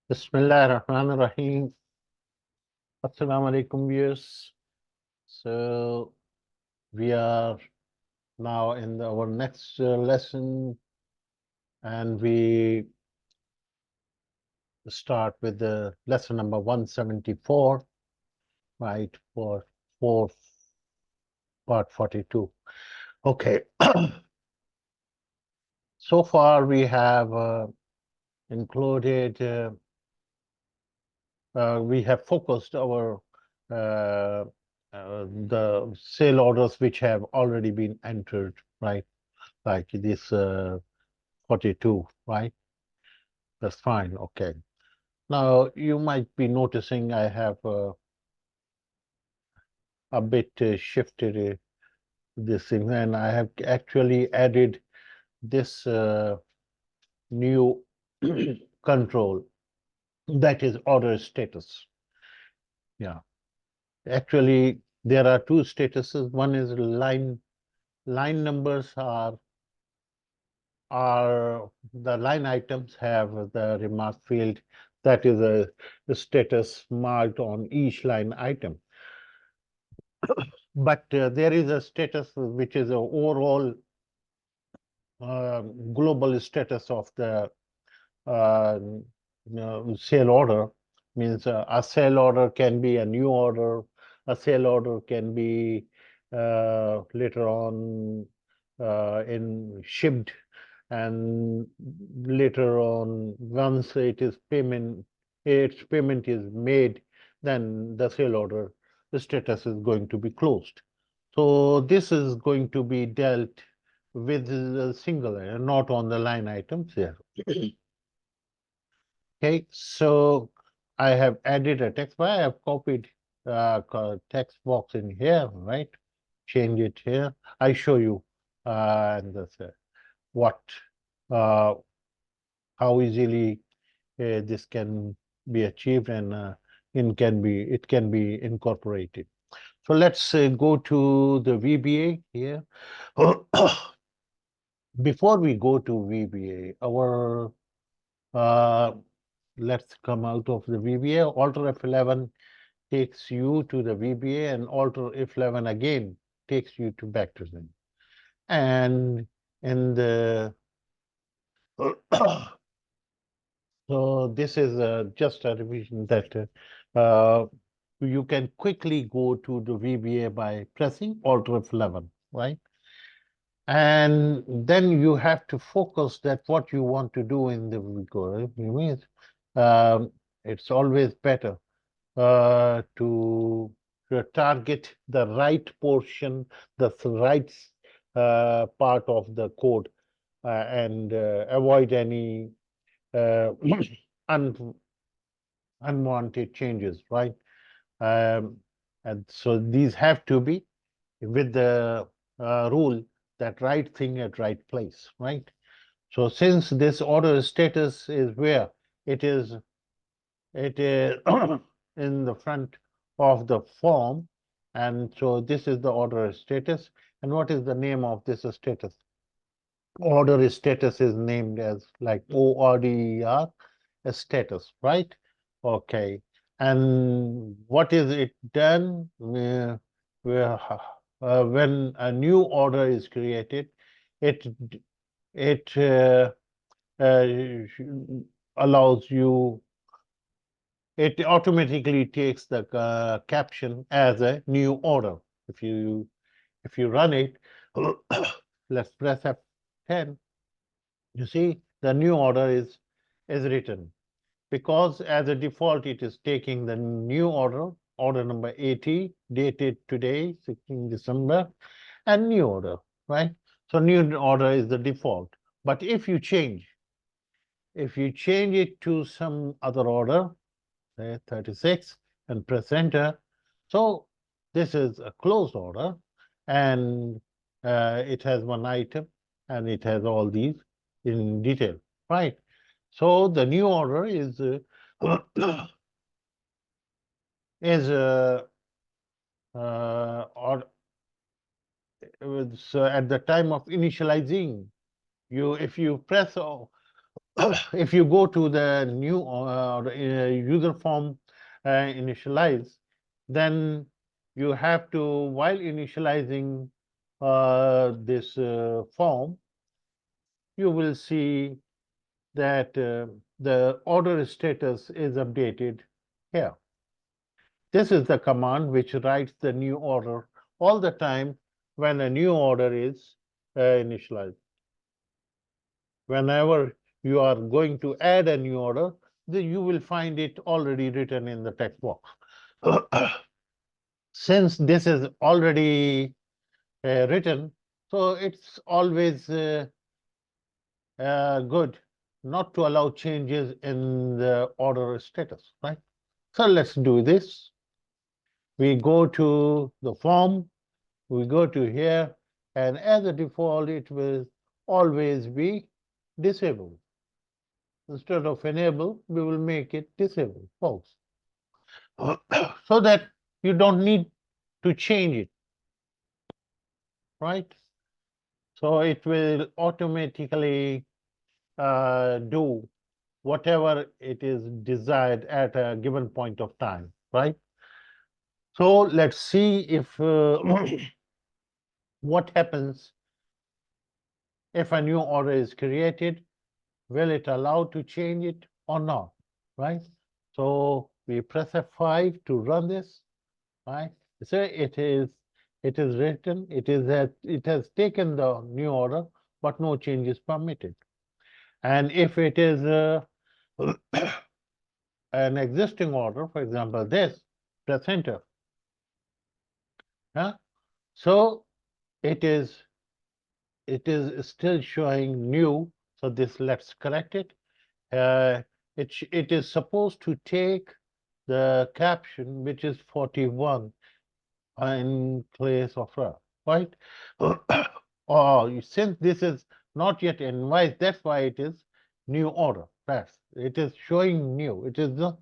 Bismillah ar-Rahman ar-Rahim. Assalamu alaikum viewers. So we are now in our next lesson, and we start with the lesson number 174, right, for part 42. Okay. So far we have included, we have focused our the sale orders which have already been entered, right? Like this 42, right? That's fine. Okay. Now you might be noticing I have a bit shifted this thing, and I have actually added this new control, that is order status. Yeah. Actually, there are two statuses. One is line numbers are the line items have the remark field, that is a status marked on each line item. But there is a status which is a overall global status of the uh, sale order. Means a sale order can be a new order, a sale order can be later on in shipped, and later on, once its payment is made, then the sale order the status is going to be closed. So this is going to be dealt with a single, not on the line items here. Okay, so I have added a text bar. I have copied text box in here, right? Change it here. I show you and that's what uh, how easily this can be achieved, and it can be incorporated. So let's go to the VBA here. Before we go to VBA, our let's come out of the VBA. Alter F11 takes you to the VBA, and Alter F11 again takes you to back to them. And in the so this is just a revision that you can quickly go to the VBA by pressing Alt F11, right? And then you have to focus that what you want to do in the VBA. It means it's always better to target the right portion, the right part of the code, and avoid any un unwanted changes, right? Um, and so these have to be with the rule that right thing at right place, right? So since this order status is where it is, it is in the front of the form, and so this is the order status. And what is the name of this status? Order status is named as like ORDER, a status, right? Okay. And what is it done? When a new order is created, it it uh, allows you, it automatically takes the caption as a new order. If you run it, let's press F10. You see the new order is written, because as a default it is taking the new order number 80, dated today 16 December, and new order, right? So new order is the default. But if you change it to some other order, say 36, and press enter, so this is a closed order, and it has one item, and it has all these in detail, right? So the new order is is or so at the time of initializing, you if you press if you go to the new user form initialize, then you have to, while initializing this form, you will see that the order status is updated here. This is the command which writes the new order all the time when a new order is initialized. Whenever you are going to add a new order, then you will find it already written in the text box. Since this is already written, so it's always good not to allow changes in the order status, right? So let's do this. We go to the form, we go to here, and as a default, it will always be disabled. Instead of enable, we will make it disable, false, so that you don't need to change it, right? So it will automatically do whatever it is desired at a given point of time, right? So let's see if what happens if a new order is created. Will it allow to change it or not, right? So we press F5 to run this, right? So it is written, it has taken the new order, but no change is permitted. And if it is an existing order, for example, this, press enter. Yeah? So it is still showing new. So this, let's correct it. Uh, it is supposed to take the caption, which is 41, in place of right? Oh, since this is not yet invoiced, that's why it is new order. That's it is showing new. It is not,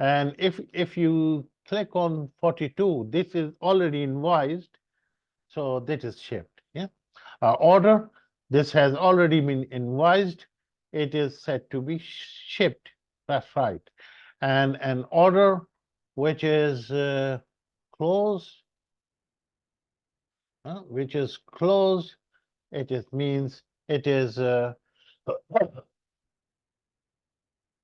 and if you click on 42, this is already invoiced, so that is shipped. Yeah, order. This has already been invoiced. It is said to be shipped. That's right. And an order which is closed, which is closed, it is means it is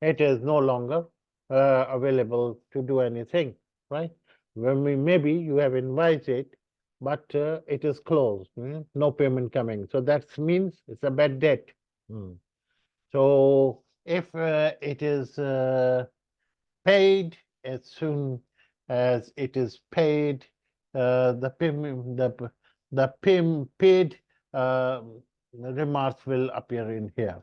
it is no longer available to do anything, right? When maybe you have invoiced it, but it is closed, no payment coming. So that means it's a bad debt. Mm. So if it is paid as soon as it is paid, the payment, paid uh, remarks will appear in here.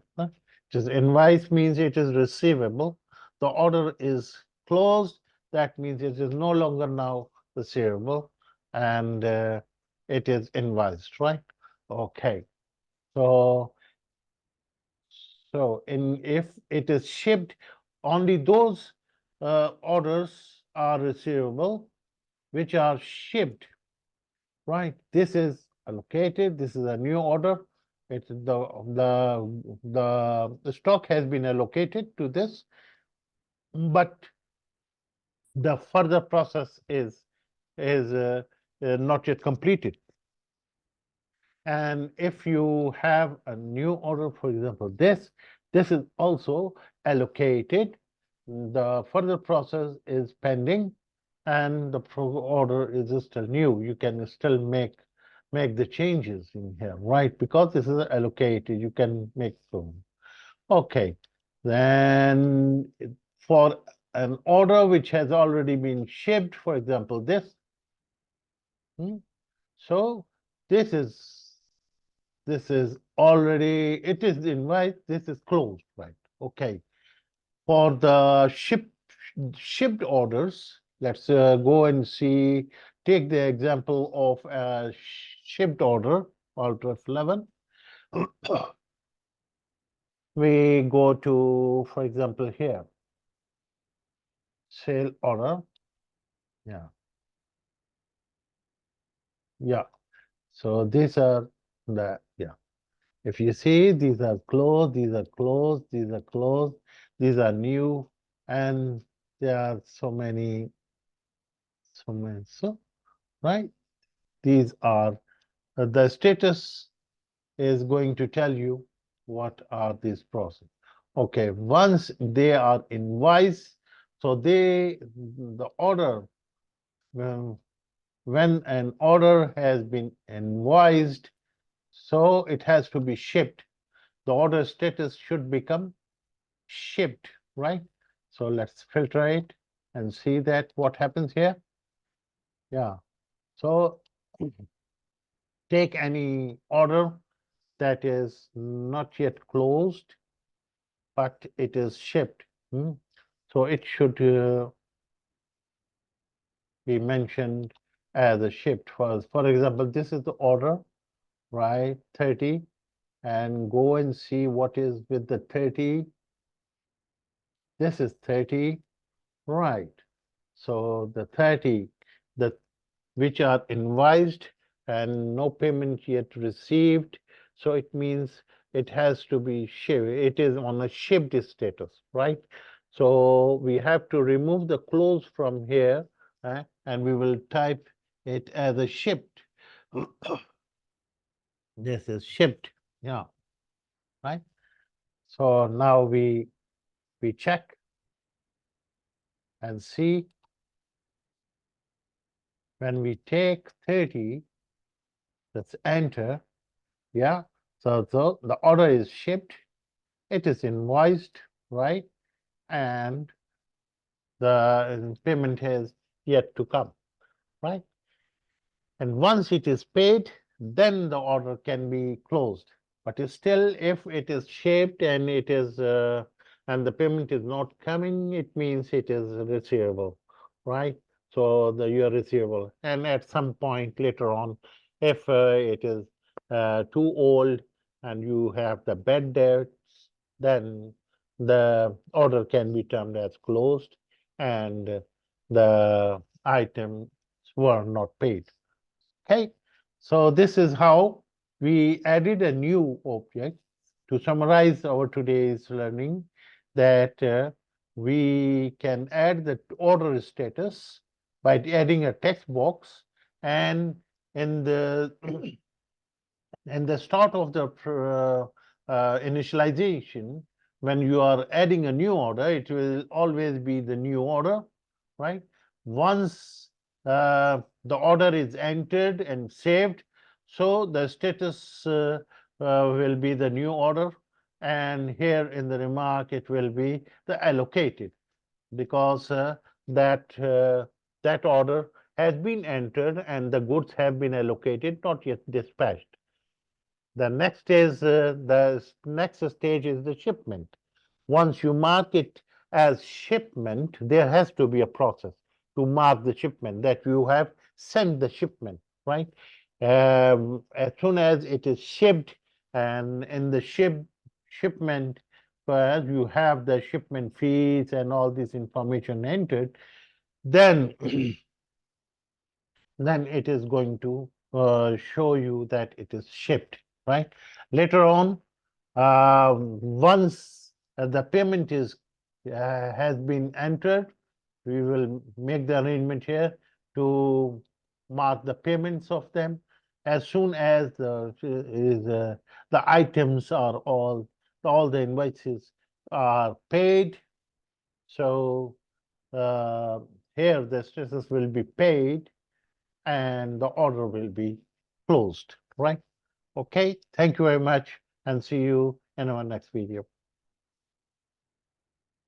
Just invoice means it is receivable. The order is closed. That means it is no longer now receivable, and it is invoiced, right? Okay. So if it is shipped, only those orders are receivable which are shipped, right? This is allocated. This is a new order. It's the stock has been allocated to this, but the further process is not yet completed. And if you have a new order, for example, this is also allocated. The further process is pending, and the order is still new. You can still make the changes in here, right? Because this is allocated, you can make them. Okay, then for an order which has already been shipped, for example, this. So this is already, it is invoiced, this is closed, right? Okay. For the shipped orders, let's go and see, take the example of a shipped order, Alt F11. We go to, for example, here, sale order. Yeah. Yeah. So these are the, yeah. If you see, these are closed, these are closed, these are closed, these are new, and there are so many, so, right? These are the status is going to tell you what are these processes. Okay, once they are invoiced, so the order, um, when an order has been invoiced, so it has to be shipped. The order status should become shipped, right? So let's filter it and see that what happens here. Yeah. So take any order that is not yet closed, but it is shipped. So it should be mentioned as a shipped. For example, this is the order, right? 30, and go and see what is with the 30. This is 30, right? So the 30, the which are invoiced and no payment yet received. So it means it has to be shipped. It is on a shipped status, right? So we have to remove the close from here, and we will type it as a shipped. This is shipped, yeah, right? So now we check and see when we take 30, let's enter, yeah. So the order is shipped, it is invoiced, right? And the payment has yet to come, right? And once it is paid, then the order can be closed. But still, if it is shaped and it is and the payment is not coming, it means it is receivable, right? So you are receivable. And at some point later on, if it is too old and you have the bad debts, then the order can be termed as closed and the items were not paid. Okay, so this is how we added a new object. To summarize our today's learning, that we can add the order status by adding a text box, and in the in the start of the initialization, when you are adding a new order, it will always be the new order, right? Once the order is entered and saved, so the status will be the new order, and here in the remark it will be the allocated, because that order has been entered and the goods have been allocated, not yet dispatched. The next stage is the shipment. Once you mark it as shipment, there has to be a process to mark the shipment, that you have sent the shipment, right? As soon as it is shipped, and in the shipment, you have the shipment fees and all this information entered, then then it is going to show you that it is shipped, right? Later on, once the payment is has been entered, we will make the arrangement here to mark the payments of them. As soon as the items are all the invoices are paid, so uh, here the status will be paid and the order will be closed, right? Okay, thank you very much and see you in our next video.